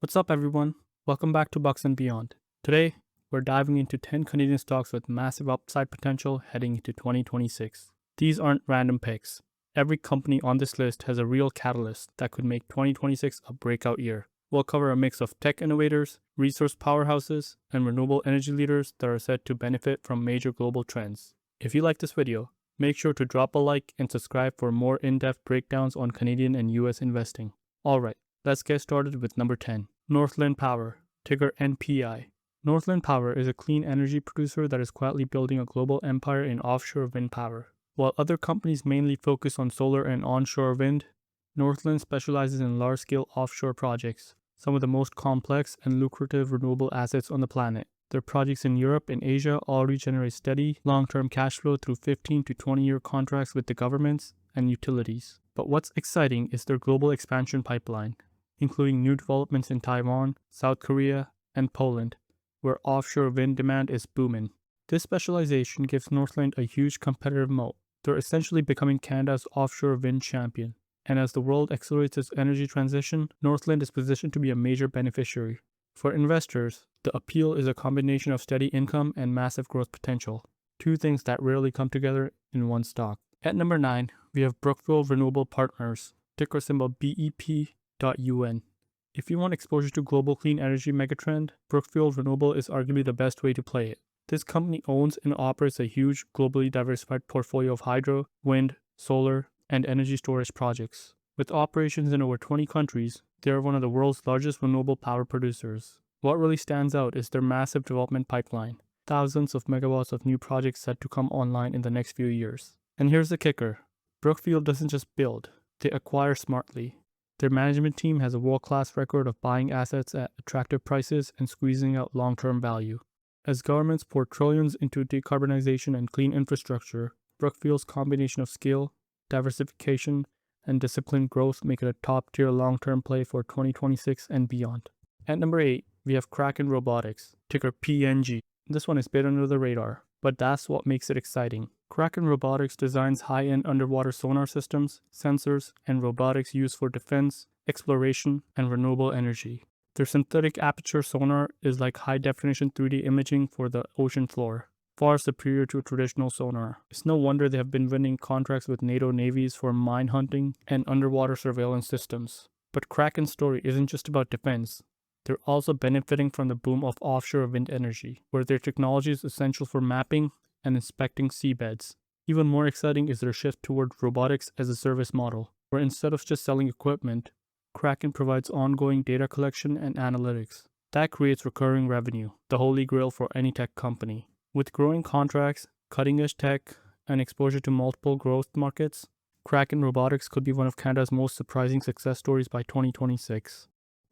What's up, everyone? Welcome back to Bucks and Beyond. Today, we're diving into 10 Canadian stocks with massive upside potential heading into 2026. These aren't random picks. Every company on this list has a real catalyst that could make 2026 a breakout year. We'll cover a mix of tech innovators, resource powerhouses, and renewable energy leaders that are set to benefit from major global trends. If you like this video, make sure to drop a like and subscribe for more in-depth breakdowns on Canadian and US investing. Alright, let's get started with number 10, Northland Power, ticker NPI. Northland Power is a clean energy producer that is quietly building a global empire in offshore wind power. While other companies mainly focus on solar and onshore wind, Northland specializes in large-scale offshore projects, some of the most complex and lucrative renewable assets on the planet. Their projects in Europe and Asia already generate steady, long-term cash flow through 15 to 20-year contracts with the governments and utilities. But what's exciting is their global expansion pipeline, including new developments in Taiwan, South Korea, and Poland, where offshore wind demand is booming. This specialization gives Northland a huge competitive moat. They're essentially becoming Canada's offshore wind champion. And as the world accelerates its energy transition, Northland is positioned to be a major beneficiary. For investors, the appeal is a combination of steady income and massive growth potential, two things that rarely come together in one stock. At number 9, we have Brookfield Renewable Partners, ticker symbol BEP.UN. If you want exposure to global clean energy megatrend, Brookfield Renewable is arguably the best way to play it. This company owns and operates a huge, globally diversified portfolio of hydro, wind, solar, and energy storage projects. With operations in over 20 countries, they are one of the world's largest renewable power producers. What really stands out is their massive development pipeline, thousands of megawatts of new projects set to come online in the next few years. And here's the kicker. Brookfield doesn't just build, they acquire smartly. Their management team has a world-class record of buying assets at attractive prices and squeezing out long-term value. As governments pour trillions into decarbonization and clean infrastructure, Brookfield's combination of scale, diversification, and disciplined growth make it a top-tier long-term play for 2026 and beyond. At number 8, we have Kraken Robotics, ticker PNG. This one is a bit under the radar, but that's what makes it exciting. Kraken Robotics designs high-end underwater sonar systems, sensors, and robotics used for defense, exploration, and renewable energy. Their synthetic aperture sonar is like high-definition 3D imaging for the ocean floor, far superior to traditional sonar. It's no wonder they have been winning contracts with NATO navies for mine hunting and underwater surveillance systems. But Kraken's story isn't just about defense. They're also benefiting from the boom of offshore wind energy, where their technology is essential for mapping and inspecting seabeds. Even more exciting is their shift toward robotics as a service model, where instead of just selling equipment, Kraken provides ongoing data collection and analytics. That creates recurring revenue, the holy grail for any tech company. With growing contracts, cutting-edge tech, and exposure to multiple growth markets, Kraken Robotics could be one of Canada's most surprising success stories by 2026.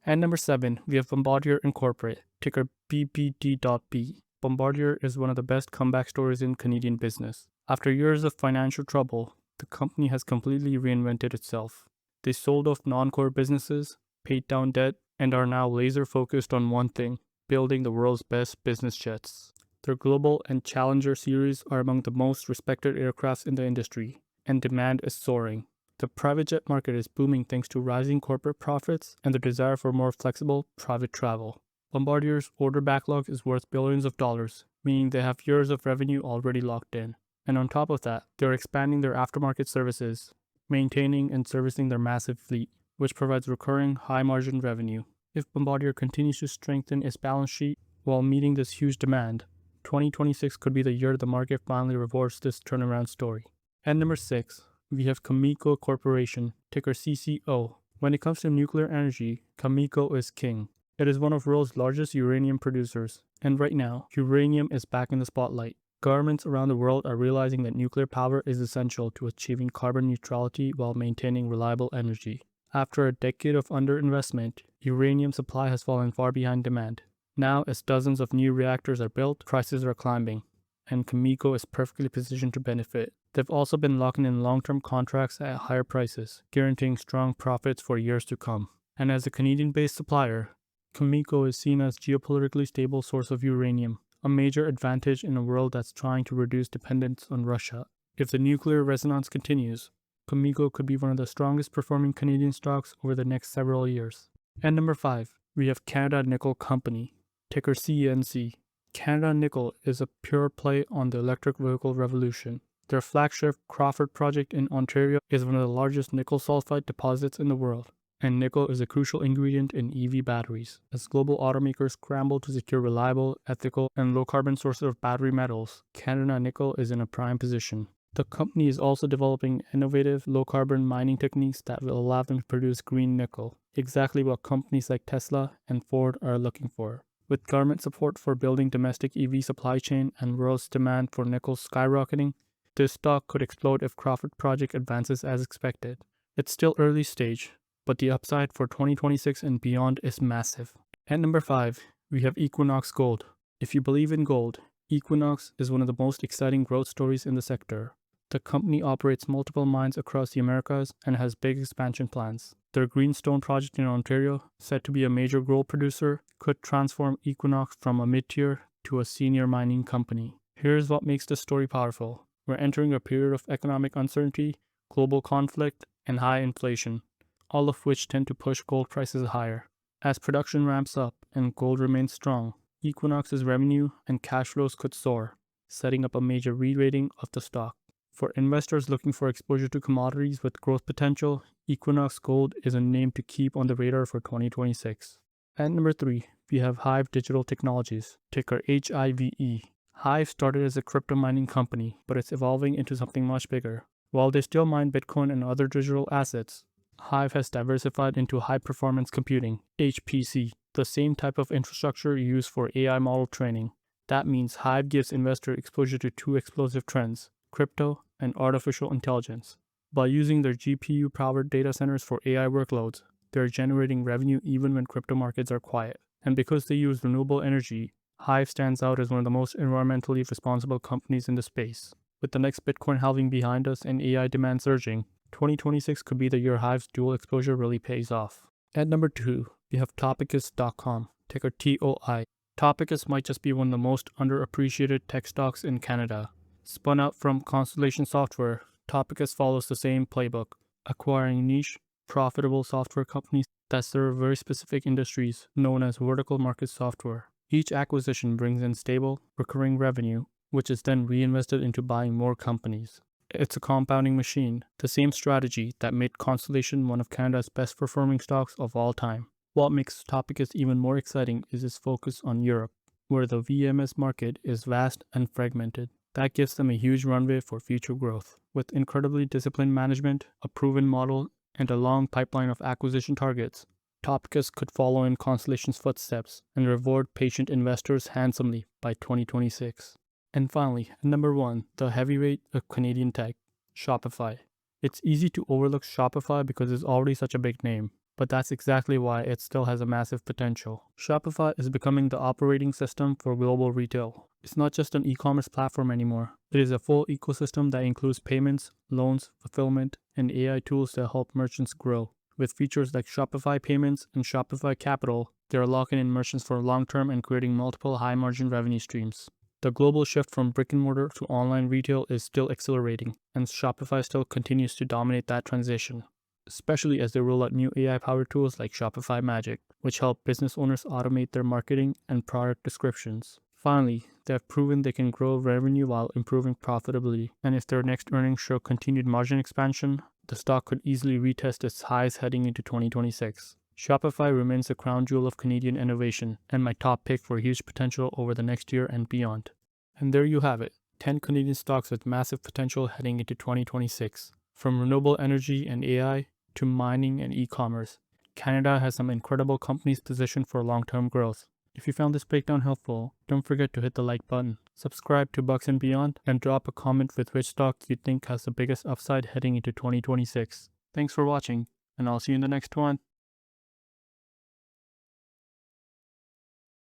At number 7, we have Bombardier Incorporate, ticker BBD.B. Bombardier is one of the best comeback stories in Canadian business. After years of financial trouble, the company has completely reinvented itself. They sold off non-core businesses, paid down debt, and are now laser-focused on one thing, building the world's best business jets. Their Global and Challenger series are among the most respected aircrafts in the industry, and demand is soaring. The private jet market is booming thanks to rising corporate profits and the desire for more flexible private travel. Bombardier's order backlog is worth billions of dollars, meaning they have years of revenue already locked in. And on top of that, they're expanding their aftermarket services, maintaining and servicing their massive fleet, which provides recurring high-margin revenue. If Bombardier continues to strengthen its balance sheet while meeting this huge demand, 2026 could be the year the market finally reverts this turnaround story. At number 6, we have Cameco Corporation, ticker CCO. When it comes to nuclear energy, Cameco is king. It is one of the world's largest uranium producers, and right now, uranium is back in the spotlight. Governments around the world are realizing that nuclear power is essential to achieving carbon neutrality while maintaining reliable energy. After a decade of underinvestment, uranium supply has fallen far behind demand. Now, as dozens of new reactors are built, prices are climbing, and Cameco is perfectly positioned to benefit. They've also been locking in long-term contracts at higher prices, guaranteeing strong profits for years to come. And as a Canadian-based supplier, Cameco is seen as a geopolitically stable source of uranium, a major advantage in a world that's trying to reduce dependence on Russia. If the nuclear resonance continues, Cameco could be one of the strongest performing Canadian stocks over the next several years. And number 5, we have Canada Nickel Company, ticker CNC. Canada Nickel is a pure play on the electric vehicle revolution. Their flagship Crawford project in Ontario is one of the largest nickel sulfide deposits in the world, and nickel is a crucial ingredient in EV batteries. As global automakers scramble to secure reliable, ethical, and low-carbon sources of battery metals, Canada Nickel is in a prime position. The company is also developing innovative, low-carbon mining techniques that will allow them to produce green nickel, exactly what companies like Tesla and Ford are looking for. With government support for building domestic EV supply chain and world's demand for nickel skyrocketing, this stock could explode if Crawford project advances as expected. It's still early stage, but the upside for 2026 and beyond is massive. At number 5, we have Equinox Gold. If you believe in gold, Equinox is one of the most exciting growth stories in the sector. The company operates multiple mines across the Americas and has big expansion plans. Their Greenstone project in Ontario, set to be a major gold producer, could transform Equinox from a mid-tier to a senior mining company. Here's what makes this story powerful. We're entering a period of economic uncertainty, global conflict, and high inflation, all of which tend to push gold prices higher. As production ramps up and gold remains strong, Equinox's revenue and cash flows could soar, setting up a major re-rating of the stock. For investors looking for exposure to commodities with growth potential, Equinox Gold is a name to keep on the radar for 2026. At number 3, we have Hive Digital Technologies, ticker HIVE. Hive started as a crypto mining company, but it's evolving into something much bigger. While they still mine Bitcoin and other digital assets, Hive has diversified into high-performance computing, HPC, the same type of infrastructure used for AI model training. That means Hive gives investors exposure to two explosive trends, crypto and artificial intelligence. By using their GPU-powered data centers for AI workloads, they're generating revenue even when crypto markets are quiet. And because they use renewable energy, Hive stands out as one of the most environmentally responsible companies in the space. With the next Bitcoin halving behind us and AI demand surging, 2026 could be the year Hive's dual exposure really pays off. At number 2, we have Topicus.com, ticker TOI. Topicus might just be one of the most underappreciated tech stocks in Canada. Spun out from Constellation Software, Topicus follows the same playbook, acquiring niche, profitable software companies that serve very specific industries known as vertical market software. Each acquisition brings in stable, recurring revenue, which is then reinvested into buying more companies. It's a compounding machine, the same strategy that made Constellation one of Canada's best performing stocks of all time. What makes Topicus even more exciting is its focus on Europe, where the VMS market is vast and fragmented. That gives them a huge runway for future growth. With incredibly disciplined management, a proven model, and a long pipeline of acquisition targets, Topicus could follow in Constellation's footsteps and reward patient investors handsomely by 2026. And finally, at number 1, the heavyweight of Canadian tech, Shopify. It's easy to overlook Shopify because it's already such a big name, but that's exactly why it still has a massive potential. Shopify is becoming the operating system for global retail. It's not just an e-commerce platform anymore. It is a full ecosystem that includes payments, loans, fulfillment, and AI tools that help merchants grow. With features like Shopify Payments and Shopify Capital, they are locking in merchants for long-term and creating multiple high-margin revenue streams. The global shift from brick-and-mortar to online retail is still accelerating, and Shopify still continues to dominate that transition, especially as they roll out new AI-powered tools like Shopify Magic, which help business owners automate their marketing and product descriptions. Finally, they have proven they can grow revenue while improving profitability, and if their next earnings show continued margin expansion, the stock could easily retest its highs heading into 2026. Shopify remains the crown jewel of Canadian innovation, and my top pick for huge potential over the next year and beyond. And there you have it, 10 Canadian stocks with massive potential heading into 2026. From renewable energy and AI to mining and e-commerce, Canada has some incredible companies positioned for long-term growth. If you found this breakdown helpful, don't forget to hit the like button, subscribe to Bucks and Beyond, and drop a comment with which stock you think has the biggest upside heading into 2026. Thanks for watching, and I'll see you in the next one.